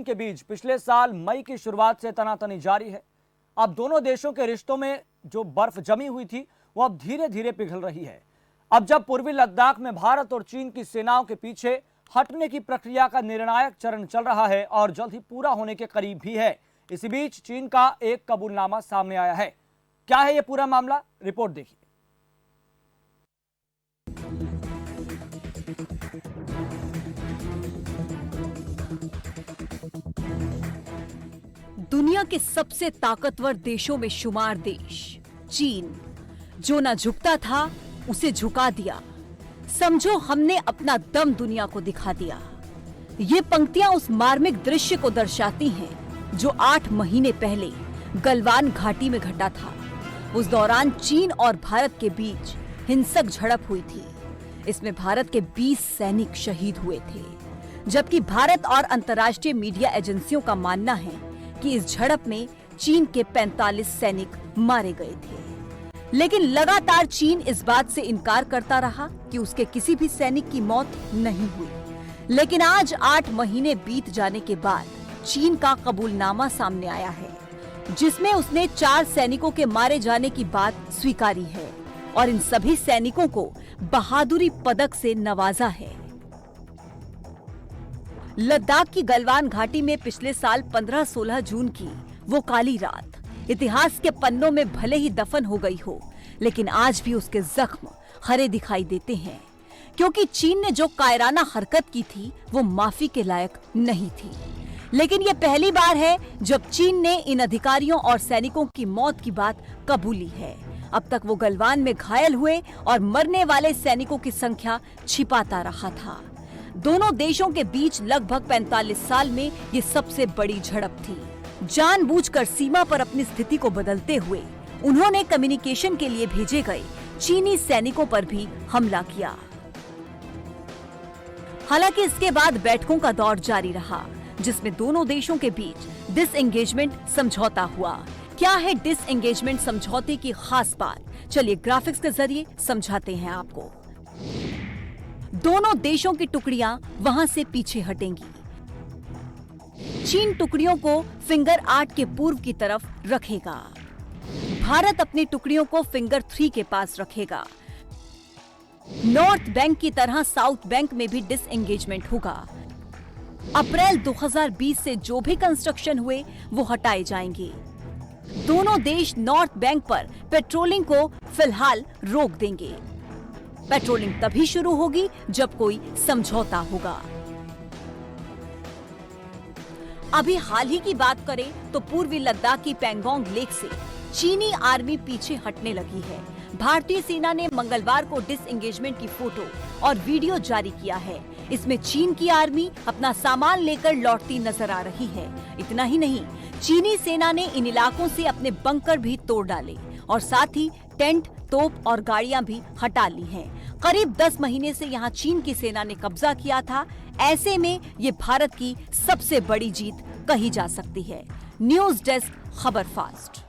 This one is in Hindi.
के बीच पिछले साल मई की शुरुआत से तनातनी जारी है। अब दोनों देशों के रिश्तों में जो बर्फ जमी हुई थी वो अब धीरे धीरे पिघल रही है। अब जब पूर्वी लद्दाख में भारत और चीन की सेनाओं के पीछे हटने की प्रक्रिया का निर्णायक चरण चल रहा है और जल्द ही पूरा होने के करीब भी है। इसी बीच चीन का एक कबूलनामा सामने आया है। क्या है यह पूरा मामला, रिपोर्ट देखिए। दुनिया के सबसे ताकतवर देशों में शुमार देश चीन, जो ना झुकता था उसे झुका दिया। समझो हमने अपना दम दुनिया को दिखा दिया। ये पंक्तियां उस मार्मिक दृश्य को दर्शाती हैं जो 8 महीने पहले गलवान घाटी में घटा था। उस दौरान चीन और भारत के बीच हिंसक झड़प हुई थी। इसमें भारत के 20 सैनिक शहीद हुए थे, जबकि भारत और अंतर्राष्ट्रीय मीडिया एजेंसियों का मानना है कि इस झड़प में चीन के 45 सैनिक मारे गए थे। लेकिन लगातार चीन इस बात से इनकार करता रहा कि उसके किसी भी सैनिक की मौत नहीं हुई। लेकिन आज 8 महीने बीत जाने के बाद चीन का कबूलनामा सामने आया है, जिसमें उसने 4 सैनिकों के मारे जाने की बात स्वीकारी है और इन सभी सैनिकों को बहादुरी पदक से नवाजा है। लद्दाख की गलवान घाटी में पिछले साल 15-16 जून की वो काली रात इतिहास के पन्नों में भले ही दफन हो गई हो, लेकिन आज भी उसके जख्म हरे दिखाई देते हैं, क्योंकि चीन ने जो कायराना हरकत की थी वो माफी के लायक नहीं थी। लेकिन ये पहली बार है जब चीन ने इन अधिकारियों और सैनिकों की मौत की बात कबूली है। अब तक वो गलवान में घायल हुए और मरने वाले सैनिकों की संख्या छिपाता रहा था। दोनों देशों के बीच लगभग 45 साल में ये सबसे बड़ी झड़प थी। जानबूझकर सीमा पर अपनी स्थिति को बदलते हुए उन्होंने कम्युनिकेशन के लिए भेजे गए चीनी सैनिकों पर भी हमला किया। हालांकि इसके बाद बैठकों का दौर जारी रहा, जिसमें दोनों देशों के बीच डिसएंगेजमेंट समझौता हुआ। क्या है डिसएंगेजमेंट समझौते की खास बात, चलिए ग्राफिक्स के जरिए समझाते हैं आपको। दोनों देशों की टुकड़ियां वहां से पीछे हटेंगी। चीन टुकड़ियों को फिंगर 8 के पूर्व की तरफ रखेगा। भारत अपनी टुकड़ियों को फिंगर 3 के पास रखेगा। नॉर्थ बैंक की तरह साउथ बैंक में भी डिसएंगेजमेंट होगा। अप्रैल 2020 से जो भी कंस्ट्रक्शन हुए वो हटाए जाएंगे। दोनों देश नॉर्थ बैंक पर पेट्रोलिंग को फिलहाल रोक देंगे। पेट्रोलिंग तभी शुरू होगी जब कोई समझौता होगा। अभी हाल ही की बात करें तो पूर्वी लद्दाख की पैंगोंग लेक से चीनी आर्मी पीछे हटने लगी है। भारतीय सेना ने मंगलवार को डिसएंगेजमेंट की फोटो और वीडियो जारी किया है। इसमें चीन की आर्मी अपना सामान लेकर लौटती नजर आ रही है। इतना ही नहीं, चीनी सेना ने इन इलाकों से अपने बंकर भी तोड़ डाले और साथ ही टेंट, तोप और गाड़ियां भी हटा ली हैं। करीब 10 महीने से यहां चीन की सेना ने कब्जा किया था। ऐसे में ये भारत की सबसे बड़ी जीत कही जा सकती है। न्यूज़ डेस्क, खबर फास्ट।